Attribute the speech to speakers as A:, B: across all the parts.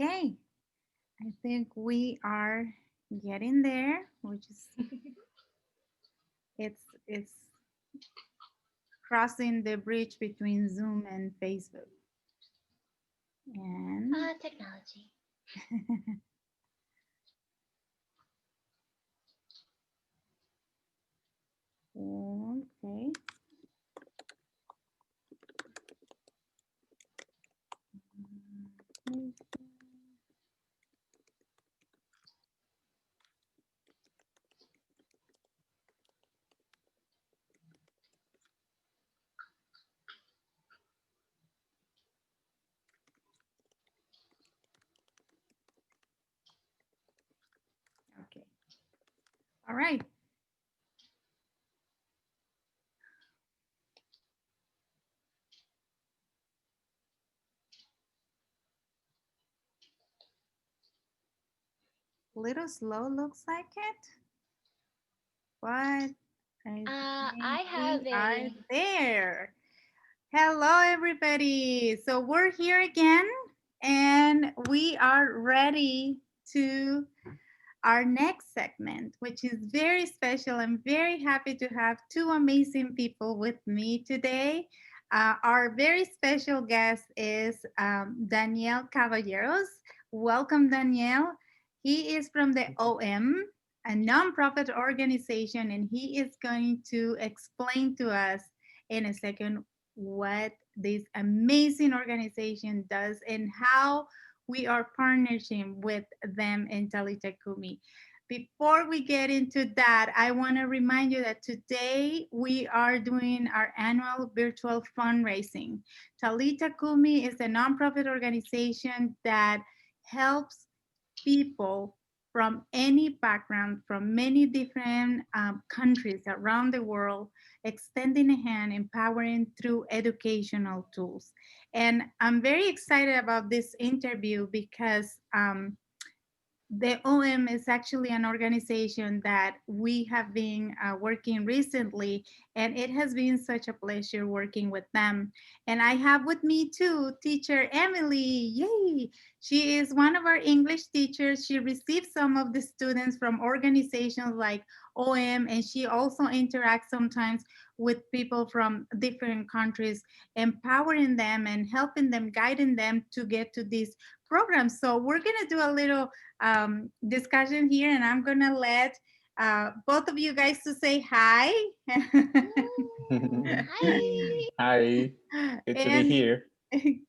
A: Okay, I think we are getting there, which is it's crossing the bridge between Zoom and Facebook. And
B: Technology.
A: okay. Okay. All right. Little slow looks like it, but I think
B: I have
A: we are
B: a.
A: there. Hello, everybody. So we're here again, and we are ready to our next segment, which is very special. I'm very happy to have two amazing people with me today. Our very special guest is Daniel Caballeros. Welcome, Daniel. He is from the OM, a nonprofit organization, and he is going to explain to us in a second what this amazing organization does and how we are partnering with them in Talitacumi. Before we get into that, I want to remind you that today we are doing our annual virtual fundraising. Talitacumi is a nonprofit organization that helps people from any background, from many different countries around the world, extending a hand, empowering through educational tools. And I'm very excited about this interview because the OM is actually an organization that we have been working recently, and it has been such a pleasure working with them. And I have with me too teacher Emily. Yay! She is one of our English teachers. She receives some of the students from organizations like OM, and she also interacts sometimes with people from different countries, empowering them and helping them, guiding them to get to these programs. So we're gonna do a little discussion here, and I'm gonna let both of you guys to say hi.
B: Hi.
C: Hi, good to be
A: And
C: here.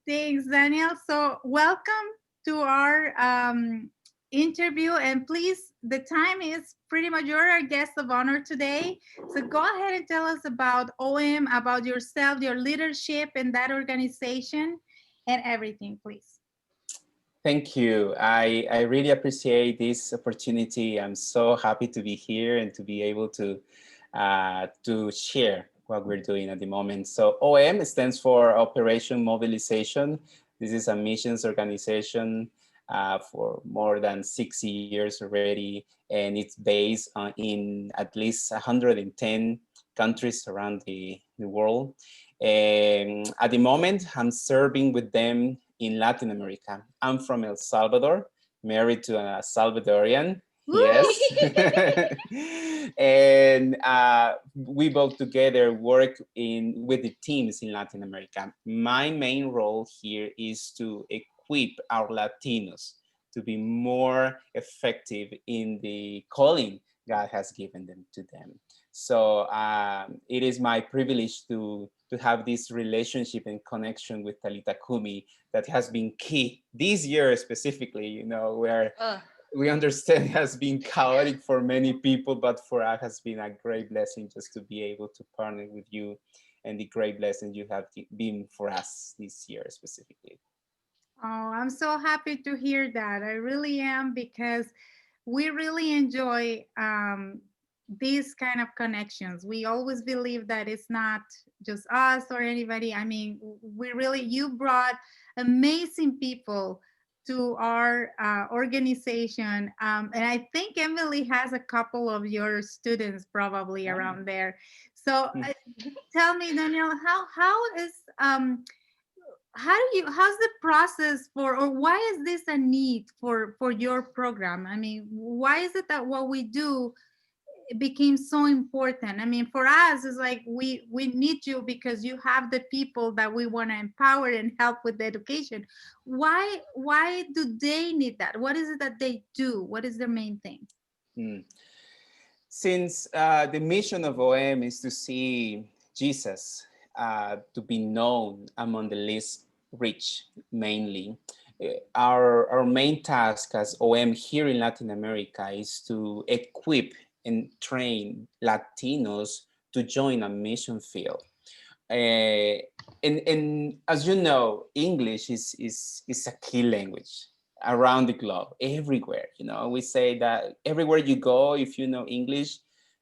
A: thanks, Daniel. So welcome to our interview, and please, the time is pretty much you're our guest of honor today. So go ahead and tell us about OM, about yourself, your leadership in that organization, and everything, please.
C: Thank you. I really appreciate this opportunity. I'm so happy to be here and to be able to share what we're doing at the moment. So OM stands for Operation Mobilization. This is a missions organization for more than 6 years already, and it's based in at least 110 countries around the world. At the moment, I'm serving with them in Latin America. I'm from El Salvador, married to a Salvadorian.
A: Woo!
C: Yes. And we both together work with the teams in Latin America. My main role here is to equip our Latinos to be more effective in the calling God has given them to them. So it is my privilege to have this relationship and connection with Talitacumi that has been key this year specifically, where we understand has been chaotic for many people, but for us has been a great blessing just to be able to partner with you and the great blessing you have been for us this year specifically.
A: Oh, I'm so happy to hear that. I really am because we really enjoy these kind of connections. We always believe that it's not just us or anybody. I mean, we really, you brought amazing people to our organization. And I think Emily has a couple of your students probably
C: Oh.
A: around there. So tell me, Daniel, how is how do you, how's the process for, or why is this a need for your program? I mean, why is it that what we do, it became so important? I mean, for us, it's like we need you because you have the people that we want to empower and help with the education. Why do they need that? What is it that they do? What is their main thing?
C: Mm. Since the mission of OM is to see Jesus to be known among the least rich, mainly, our main task as OM here in Latin America is to equip and train Latinos to join a mission field. Uh, and as you know, English is a key language around the globe, everywhere. You know, we say that everywhere you go, if you know English,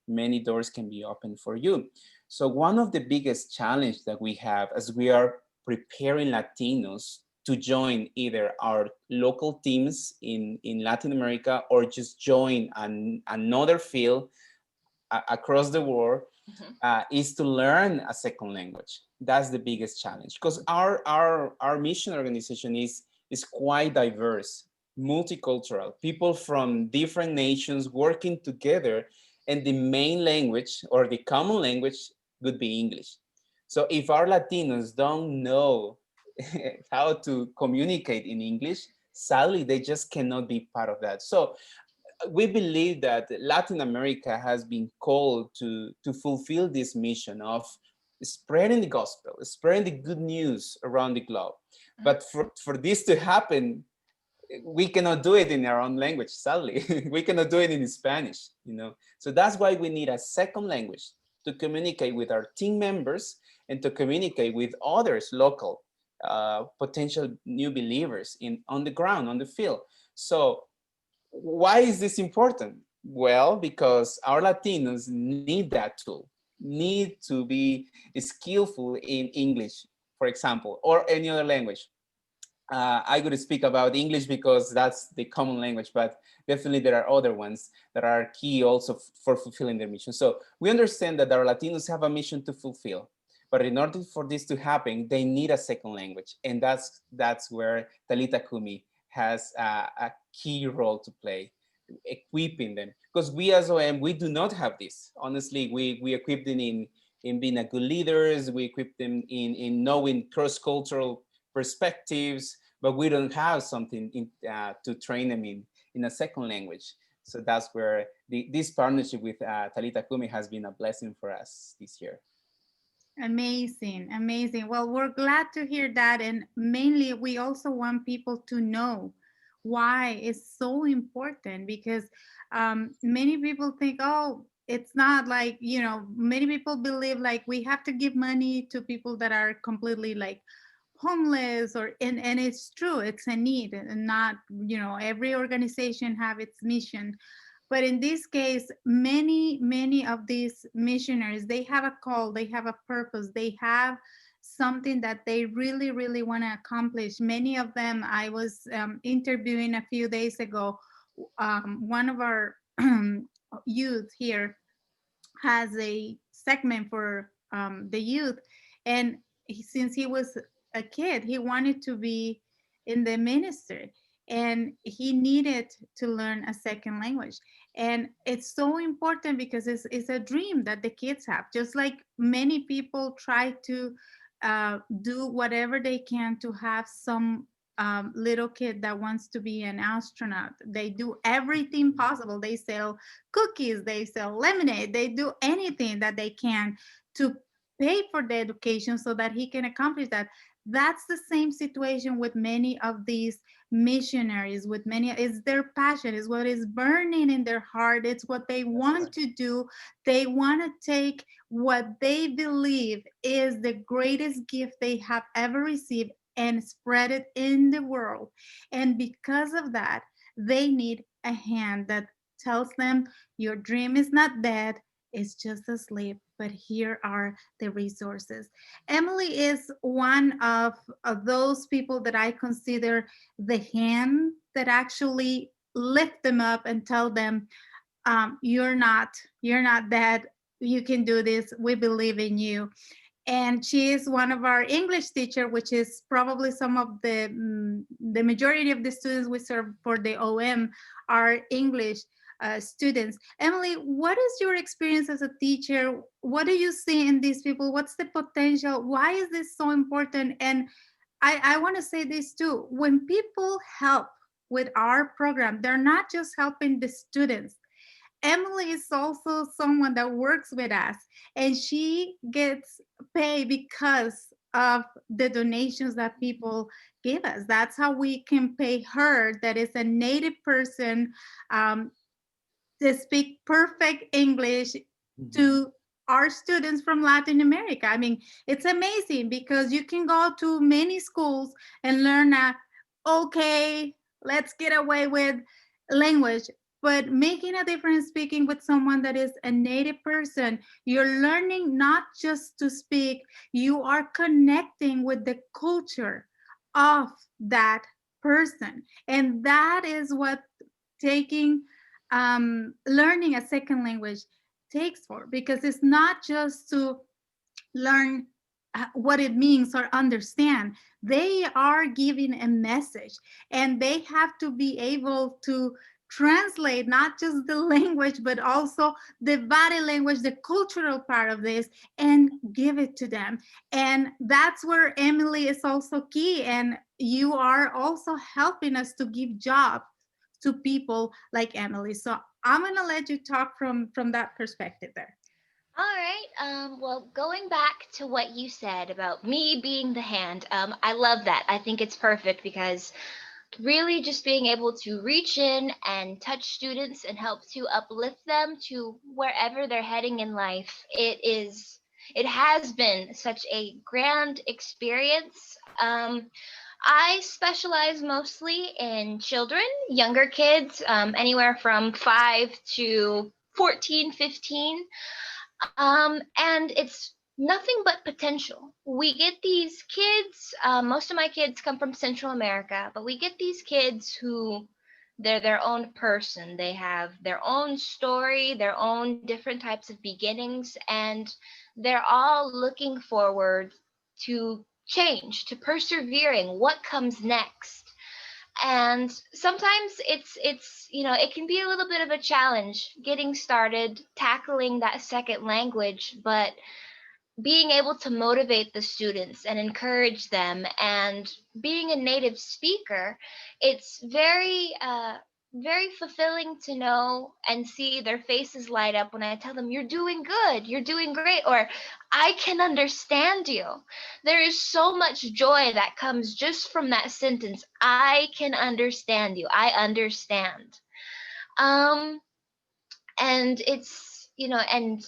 C: many doors can be open for you. So one of the biggest challenge that we have as we are preparing Latinos to join either our local teams in Latin America or just join another field across the world is to learn a second language. That's the biggest challenge because our mission organization is quite diverse, multicultural, people from different nations working together, and the main language or the common language would be English. So if our Latinos don't know how to communicate in English, sadly they just cannot be part of that. So we believe that Latin America has been called to fulfill this mission of spreading the gospel, spreading the good news around the globe. But for this to happen, we cannot do it in our own language, sadly. We cannot do it in Spanish, you know. So that's why we need a second language to communicate with our team members and to communicate with others, local potential new believers in on the ground, on the field. So why is this important? Well, because our Latinos need that tool, need to be skillful in English, for example, or any other language. I could speak about English because that's the common language, but definitely there are other ones that are key also for fulfilling their mission. So we understand that our Latinos have a mission to fulfill, but in order for this to happen, they need a second language, and that's where Talitacumi has a key role to play, equipping them. Because we as OM, we do not have this. Honestly, we equip them in being a good leaders. We equip them in knowing cross-cultural perspectives, but we don't have something to train them in a second language. So that's where this partnership with Talita Kumi has been a blessing for us this year.
A: Amazing, amazing. Well, we're glad to hear that. And mainly, we also want people to know why it's so important because many people think, oh, it's not like, many people believe like we have to give money to people that are completely like homeless and it's true, it's a need and not, every organization have its mission. But in this case, many of these missionaries, they have a call, they have a purpose, they have something that they really, really want to accomplish. Many of them, I was interviewing a few days ago, one of our youth here has a segment for the youth, and since he was a kid, he wanted to be in the ministry, and he needed to learn a second language. And it's so important because it's a dream that the kids have, just like many people try to do whatever they can to have some little kid that wants to be an astronaut. They do everything possible. They sell cookies, they sell lemonade, they do anything that they can to pay for the education so that he can accomplish that. That's the same situation with many of these missionaries. With many, it's their passion, is what is burning in their heart, it's what they
C: That's
A: want
C: right.
A: to do. They want to take what they believe is the greatest gift they have ever received and spread it in the world. And because of that, they need a hand that tells them your dream is not dead. is just asleep, but here are the resources. Emily is one of those people that I consider the hand that actually lift them up and tell them, you're not, you're not dead. You can do this. We believe in you. And she is one of our English teacher, which is probably some of the majority of the students we serve for the OM are English students. Emily, what is your experience as a teacher? What do you see in these people? What's the potential? Why is this so important? And I want to say this too. When people help with our program, they're not just helping the students. Emily is also someone that works with us, and she gets paid because of the donations that people give us. That's how we can pay her, that is a native person, um, to speak perfect English
C: Mhm.
A: to our students from Latin America. I mean, it's amazing because you can go to many schools and learn okay, let's get away with language, but making a difference speaking with someone that is a native person, you're learning not just to speak, you are connecting with the culture of that person. And that is what taking learning a second language takes for, because it's not just to learn what it means or understand. They are giving a message, and they have to be able to translate not just the language but also the body language, the cultural part of this, and give it to them. And that's where Emily is also key, and you are also helping us to give jobs to people like Emily. So I'm going to let you talk from that perspective there.
B: All right. Well, going back to what you said about me being the hand, I love that. I think it's perfect because really just being able to reach in and touch students and help to uplift them to wherever they're heading in life, it has been such a grand experience. I specialize mostly in children, younger kids, anywhere from 5 to 14, 15. And it's nothing but potential. We get these kids, most of my kids come from Central America, but we get these kids who they're their own person. They have their own story, their own different types of beginnings, and they're all looking forward to change, to persevering, what comes next. And sometimes it can be a little bit of a challenge getting started tackling that second language, but being able to motivate the students and encourage them, and being a native speaker, it's very fulfilling to know and see their faces light up when I tell them, you're doing good, you're doing great, or I can understand you. There is so much joy that comes just from that sentence. I can understand you. I understand. um and and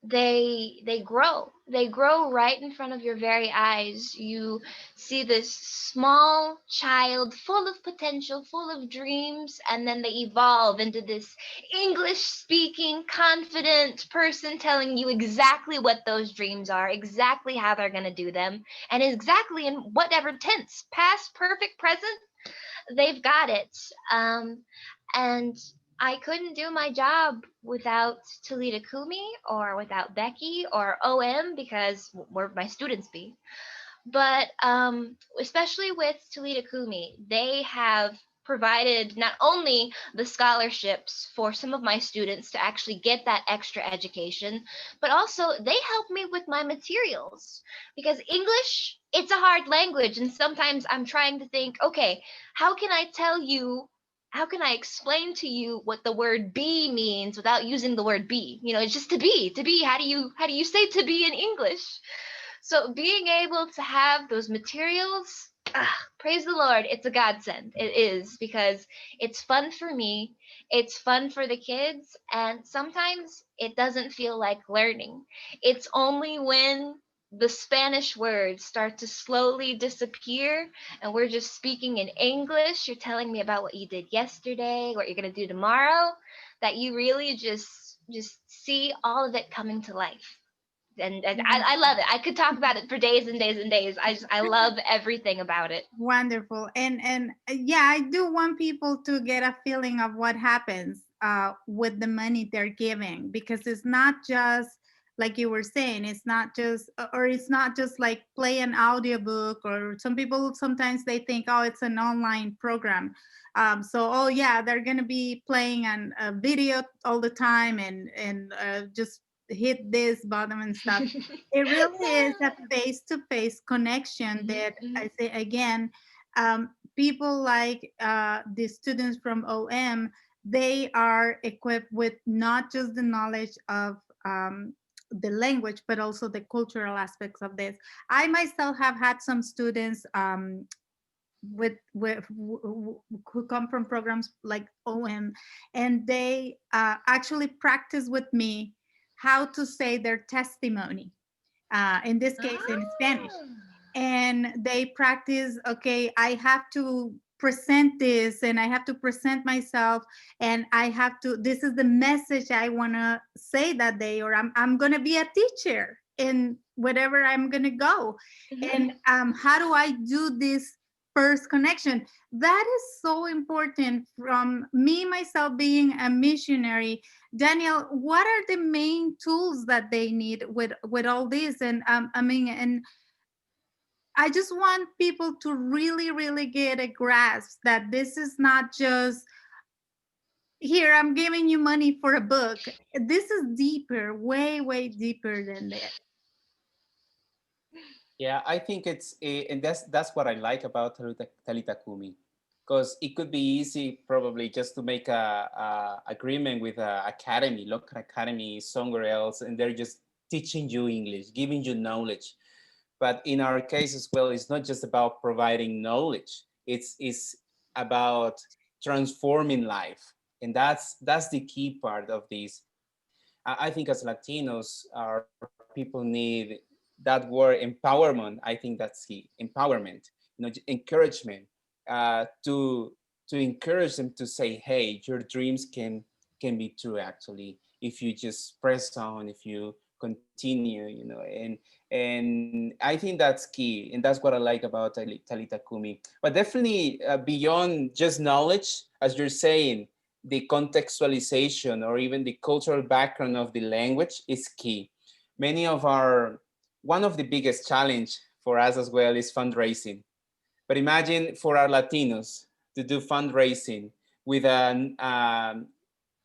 B: they grow right in front of your very eyes. You see this small child full of potential, full of dreams, and then they evolve into this English speaking confident person telling you exactly what those dreams are, exactly how they're going to do them, and exactly in whatever tense, past, perfect, present, they've got it. And I couldn't do my job without Talitacumi or without Becky or OM, because where my students be. But especially with Toledo Kumi, they have provided not only the scholarships for some of my students to actually get that extra education, but also they help me with my materials, because English, it's a hard language, and sometimes I'm trying to think, okay, how can I tell you, how can I explain to you what the word be means without using the word be? It's just to be. To be, how do you say to be in English? So being able to have those materials, praise the Lord, it's a godsend. It is, because it's fun for me, it's fun for the kids, and sometimes it doesn't feel like learning. It's only when the Spanish words start to slowly disappear and we're just speaking in English, you're telling me about what you did yesterday, what you're going to do tomorrow, that you really just just see all of it coming to life. And
A: Yeah.
B: I love it. I could talk about it for days and days and days. I love everything about it.
A: Wonderful. And yeah, I do want people to get a feeling of what happens with the money they're giving, because it's not just like you were saying, it's not just, or it's not just like play an audiobook, or some people sometimes they think, oh, it's an online program. So oh yeah, they're gonna be playing on a video all the time, and just hit this button and stuff. It really is a face-to-face connection
B: Mhm,
A: that
B: mhm.
A: I say again, people like the students from OM, they are equipped with not just the knowledge of the language, but also the cultural aspects of this. I myself have had some students who come from programs like OM, and they actually practice with me how to say their testimony, in this case in Spanish.
B: Ah.
A: And they practice, okay, I have to present this, and I have to present myself, and I have to, this is the message I want to say that day, or I'm going to be a teacher in whatever I'm going to go.
B: Mhm.
A: And how do I do this first connection? That is so important. From me myself being a missionary, Daniel, what are the main tools that they need with all this? And I mean, and I just want people to really, really get a grasp that this is not just, here, I'm giving you money for a book. This is deeper, way, way deeper than that.
C: Yeah, I think and that's what I like about Talitacumi, because it could be easy probably just to make a agreement with a academy, local academy somewhere else, and they're just teaching you English, giving you knowledge. But in our case as well, it's not just about providing knowledge. It's about transforming life, and that's the key part of this. I think as Latinos, our people need that word empowerment. I think that's key. Empowerment, encouragement, to encourage them to say, "Hey, your dreams can be true. Actually, if you just press on, if you continue, and I think that's key, and that's what I like about Talita Kumi. But definitely beyond just knowledge, as you're saying, the contextualization or even the cultural background of the language is key. Many of our One of the biggest challenge for us as well is fundraising. But imagine for our Latinos to do fundraising with an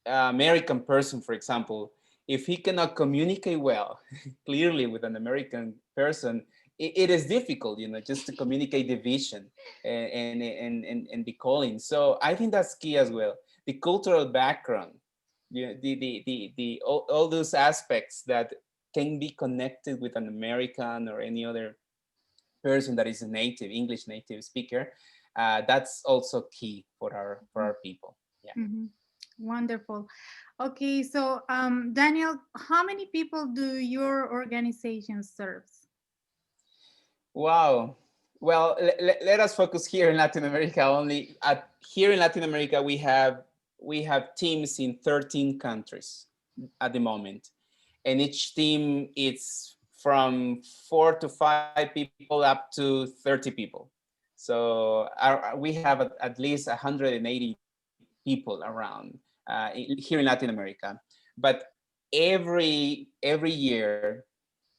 C: American person, for example, if he cannot communicate well, clearly with an American person, it is difficult, just to communicate the vision and the calling. So I think that's key as well. The cultural background, all those aspects that can be connected with an American or any other person that is a native English native speaker. That's also key for our people. Yeah.
A: Mhm. Wonderful. Okay, so Daniel, how many people do your organization serves?
C: Wow. Well, let us focus here in Latin America only. Here in Latin America, we have teams in 13 countries at the moment, and each team is from 4 to 5 people up to 30 people. So we have at least 180 people around here in Latin America. But every year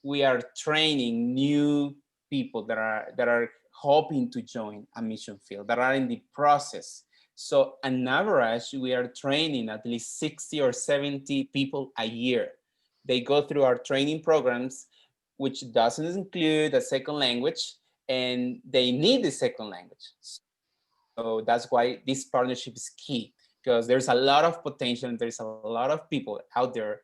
C: we are training new people that are hoping to join a mission field, that are in the process. So on average, we are training at least 60 or 70 people a year. They go through our training programs, which doesn't include a second language, and they need the second language. So that's why this partnership is key, because there's a lot of potential and there's a lot of people out there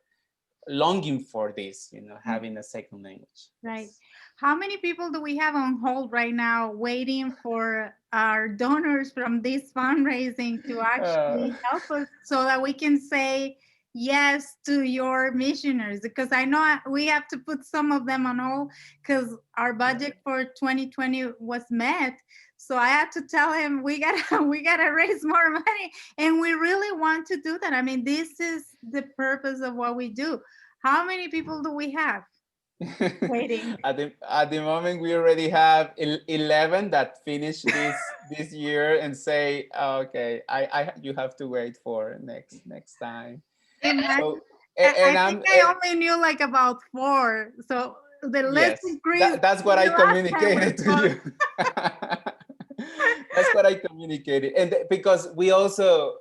C: longing for this, having a second language.
A: Right.
C: Yes.
A: How many people do we have on hold right now waiting for our donors from this fundraising to
C: Uh,
A: actually help us so that we can say, yes to your missionaries, because I know we have to put some of them on hold because our
C: Yeah.
A: budget for 2020 was met. So I had to tell him we gotta we gotta raise more money, and we really want to do that. I mean, this is the purpose of what we do. How many people do we have waiting?
C: At the moment, we already have 11 that finished this year and say, "Oh, okay, you have to wait for next time."
A: Imagine,
C: So
A: I
C: and
A: think
C: I'm
A: I only knew like about four. So the list
C: yes,
A: increased
C: that's what I
A: the last time we
C: communicated to
A: spoke.
C: you. That's what I communicated, and because we also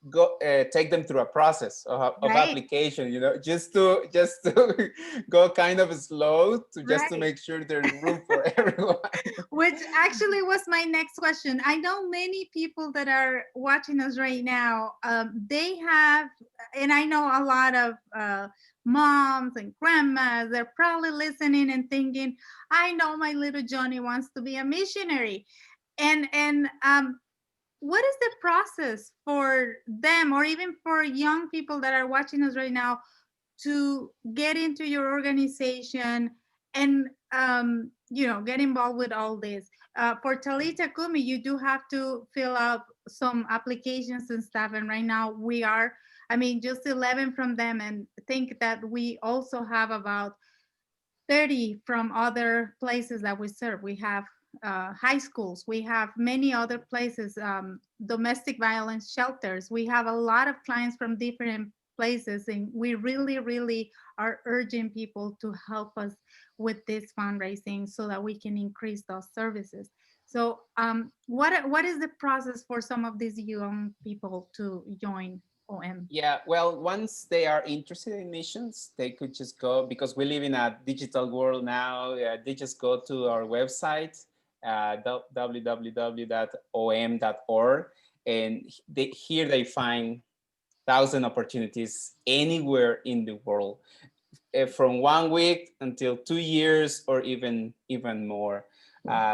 C: go take them through a process of
A: Right,
C: application, just to go kind of slow to just to
A: right.
C: make sure there's room for everyone.
A: Which actually was my next question. I know many people that are watching us right now. They have, and I know a lot of moms and grandmas. They're probably listening and thinking, "I know my little Johnny wants to be a missionary," and what is the process for them, or even for young people that are watching us right now, to get into your organization and get involved with all this? For Talitacumi, you do have to fill out some applications and stuff, and right now we are, I mean, just 11 from them, and think that we also have about 30 from other places that we serve. We have high schools, we have many other places, domestic violence shelters. We have a lot of clients from different places, and we really, really are urging people to help us with this fundraising so that we can increase those services. So, what is the process for some of these young people to join OM?
C: Yeah, well, once they are interested in missions, they could just go, because we live in a digital world now. They just go to our website, www.om.org, and here they find thousand opportunities anywhere in the world, from 1 week until 2 years, or even more.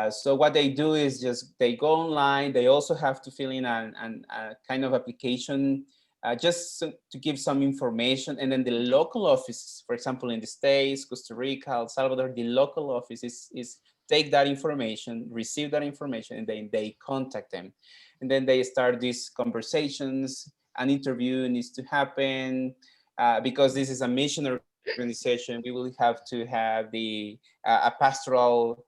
C: So what they do is just they go online. They also have to fill in a kind of application, to give some information, and then the local office, for example, in the States, Costa Rica, El Salvador, the local office is take that information, receive that information, and then they contact them, and then they start these conversations. An interview needs to happen, because this is a mission organization. We will have to have a pastoral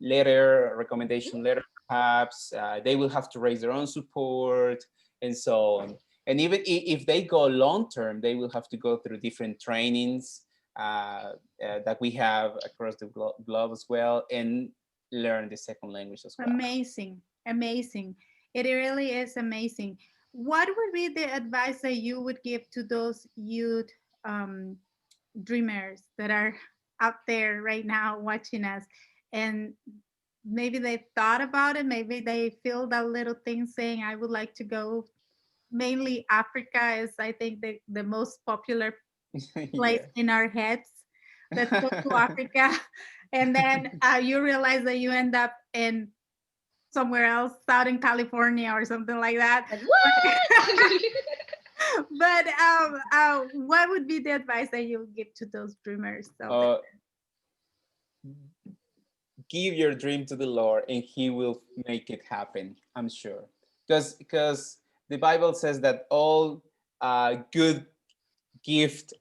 C: letter, recommendation letter, perhaps. They will have to raise their own support, and so on. And even if they go long term, they will have to go through different trainings that we have across the globe as well, and learn the second language as well.
A: Amazing, amazing. It really is amazing. What would be the advice that you would give to those youth um, dreamers that are out there right now watching us, and maybe they thought about it, maybe they feel that little thing saying, "I would like to go." Mainly Africa is, I think, the most popular place
C: Yeah.
A: in our heads. Let's go to Africa. And then you realize that you end up in somewhere else, Southern California or something like that.
B: Like, what?
A: But what would be the advice that you would give to those dreamers? So
C: uh, give your dream to the Lord, and He will make it happen. I'm sure, because the Bible says that all good gift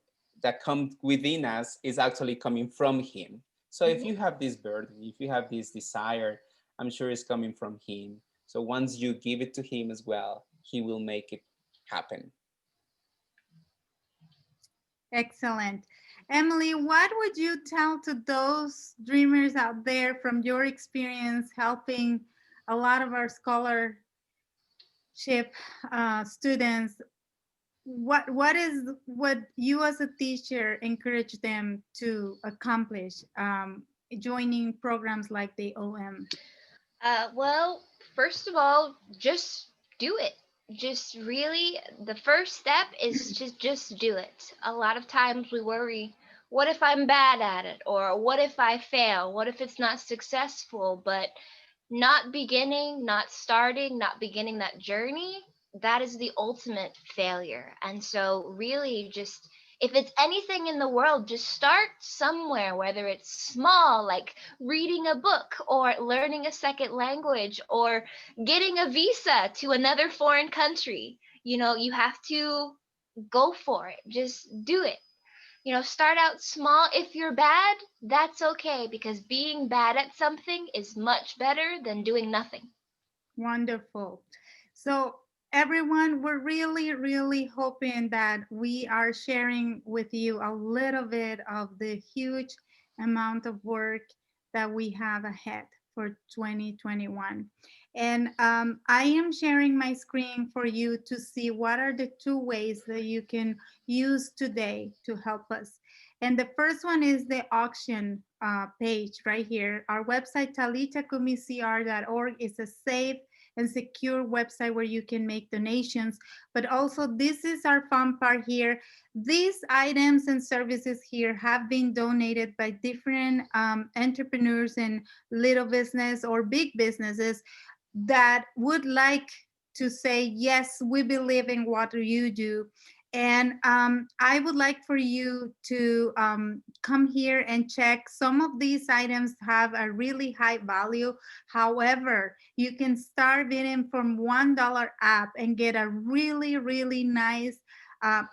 C: that comes within us is actually coming from Him. So if
A: mhm.
C: you have this burden, if you have this desire, I'm sure it's coming from Him. So once you give it to Him as well, He will make it happen.
A: Excellent. Emily, what would you tell to those dreamers out there from your experience helping a lot of our scholarship students? What you as a teacher encourage them to accomplish, joining programs like the OM?
B: Well, first of all, just do it. Just really, the first step is to just do it. A lot of times we worry, what if I'm bad at it? Or what if I fail? What if it's not successful? But not beginning, not starting, not beginning that journey that is the ultimate failure. And so really just, if it's anything in the world, just start somewhere, whether it's small, like reading a book or learning a second language or getting a visa to another foreign country. You have to go for it. Just do it. Start out small. If you're bad, that's okay, because being bad at something is much better than doing nothing.
A: Wonderful. So, everyone, we're really, really hoping that we are sharing with you a little bit of the huge amount of work that we have ahead for 2021. And I am sharing my screen for you to see what are the two ways that you can use today to help us. And the first one is the auction page right here. Our website, talitacumicr.org, is a safe and secure website where you can make donations. But also, this is our fun part here. These items and services here have been donated by different entrepreneurs and little business or big businesses that would like to say, yes, we believe in what you do. And I would like for you to come here and check. Some of these items have a really high value. However, you can start bidding from $1 app and get a really, really nice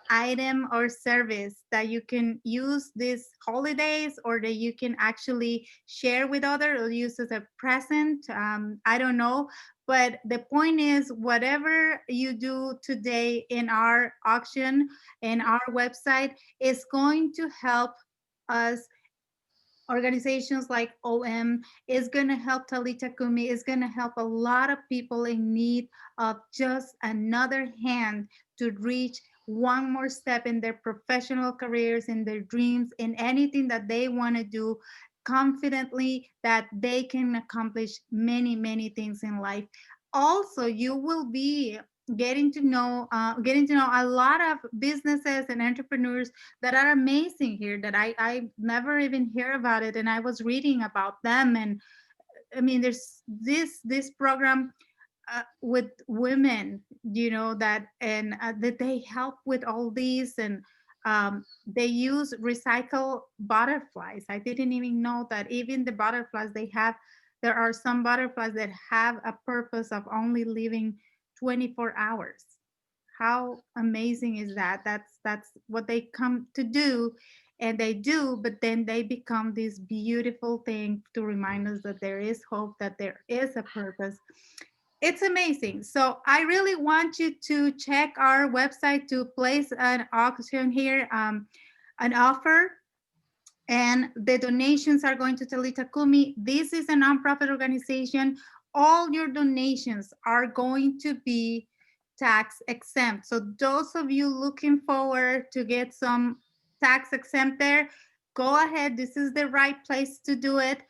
A: item or service that you can use these holidays, or that you can actually share with others or use as a present. I don't know. But the point is, whatever you do today in our auction and our website is going to help us. Organizations like OM is going to help Talitacumi, is going to help a lot of people in need of just another hand to reach one more step in their professional careers, in their dreams, in anything that they want to do confidently, that they can accomplish many, many things in life. Also, you will be getting to know a lot of businesses and entrepreneurs that are amazing here, that I never even hear about it, and I was reading about them. And I mean, there's this program with women, that, and that they help with all these. And they use recycle butterflies. I didn't even know that even the butterflies they have, there are some butterflies that have a purpose of only living 24 hours. How amazing is that? That's what they come to do, and they do, but then they become this beautiful thing to remind us that there is hope, that there is a purpose. It's amazing. So I really want you to check our website to place an auction here, an offer, and the donations are going to Talitacumi. This is a nonprofit organization. All your donations are going to be tax exempt. So those of you looking forward to get some tax exempt there, go ahead. This is the right place to do it.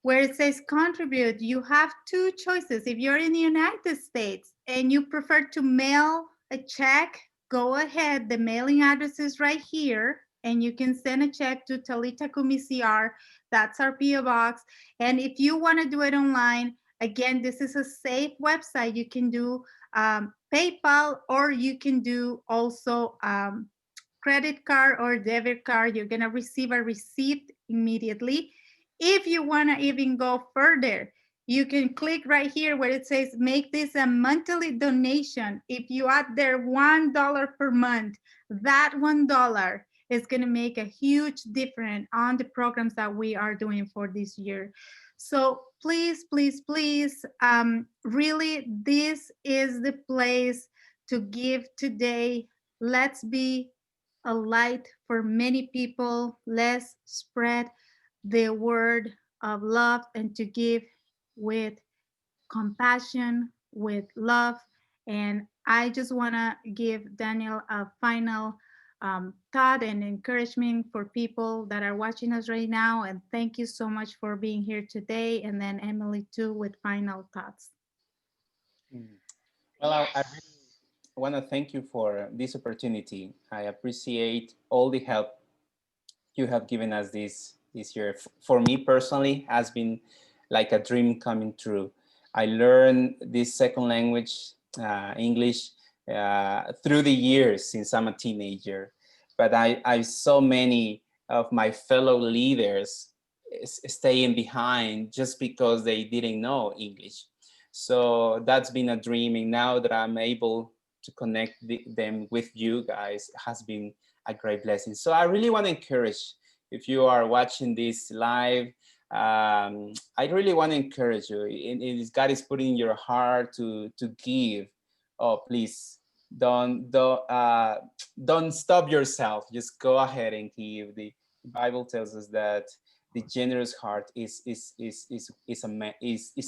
A: Where it says contribute, you have two choices. If you're in the United States and you prefer to mail a check, go ahead. The mailing address is right here, and you can send a check to Talitacumi CR. That's our PO box. And if you want to do it online, again, this is a safe website. You can do PayPal, or you can do also credit card or debit card. You're going to receive a receipt immediately. If you want to even go further, you can click right here where it says make this a monthly donation. If you add there $1 per month, that $1 is going to make a huge difference on the programs that we are doing for this year. So please, please, please, really, this is the place to give today. Let's be a light for many people. Let's spread the word of love and to give with compassion, with love. And I just want to give Daniel a final thought and encouragement for people that are watching us right now. And thank you so much for being here today. And then Emily, too, with final thoughts.
C: Mm. Well, I
B: Yes.
C: really want to thank you for this opportunity. I appreciate all the help you have given us this year. For me personally, has been like a dream coming true. I learned this second language, English, through the years since I'm a teenager. But I saw many of my fellow leaders staying behind just because they didn't know English. So that's been a dream. And now that I'm able to connect them with you guys has been a great blessing. So I really want to encourage, if you are watching this live, I really want to encourage you. God is putting in your heart to give. Oh, please don't stop yourself. Just go ahead and give. The Bible tells us that the generous heart is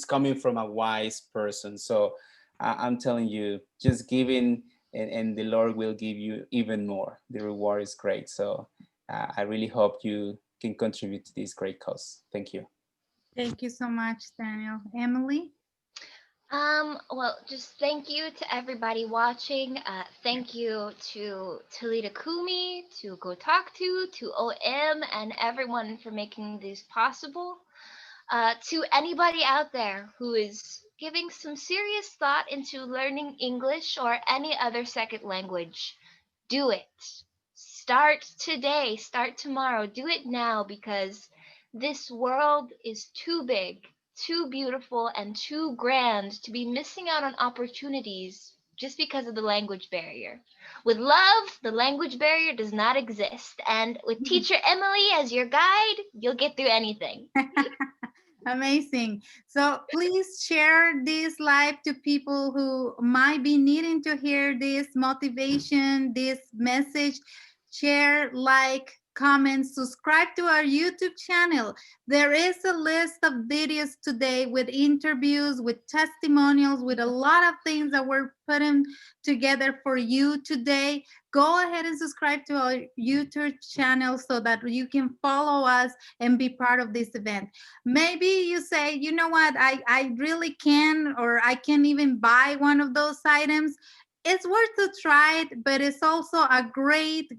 C: coming from a wise person. So I'm telling you, just giving, and the Lord will give you even more. The reward is great. So I really hope you can contribute to this great cause. Thank you.
A: Thank you so much, Daniel. Emily?
B: Well, just thank you to everybody watching. Thank you to Talitacumi, to Go Talk to OM, and everyone for making this possible. To anybody out there who is giving some serious thought into learning English or any other second language, do it. Start today, start tomorrow, do it now because this world is too big, too beautiful, and too grand to be missing out on opportunities just because of the language barrier. With love, the language barrier does not exist, and with Teacher Emily as your guide, you'll get through anything.
A: Amazing. So please share this live to people who might be needing to hear this motivation, this message. Share, like, comment, subscribe to our YouTube channel. There is a list of videos today with interviews, with testimonials, with a lot of things that we're putting together for you today. Go ahead and subscribe to our YouTube channel so that you can follow us and be part of this event. Maybe you say, you know what, I really can, or I can't even buy one of those items. It's worth to try it, but it's also a great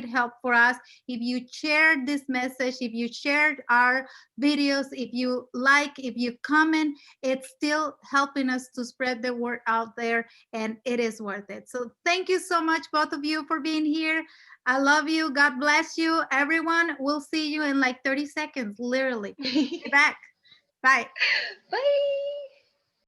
A: help for us if you share this message, if you shared our videos, if you like, if you comment. It's still helping us to spread the word out there, and it is worth it. So thank you so much, both of you, for being here. I love you. God bless you. Everyone, we'll see you in like 30 seconds, literally. Be back. Bye.
B: Bye.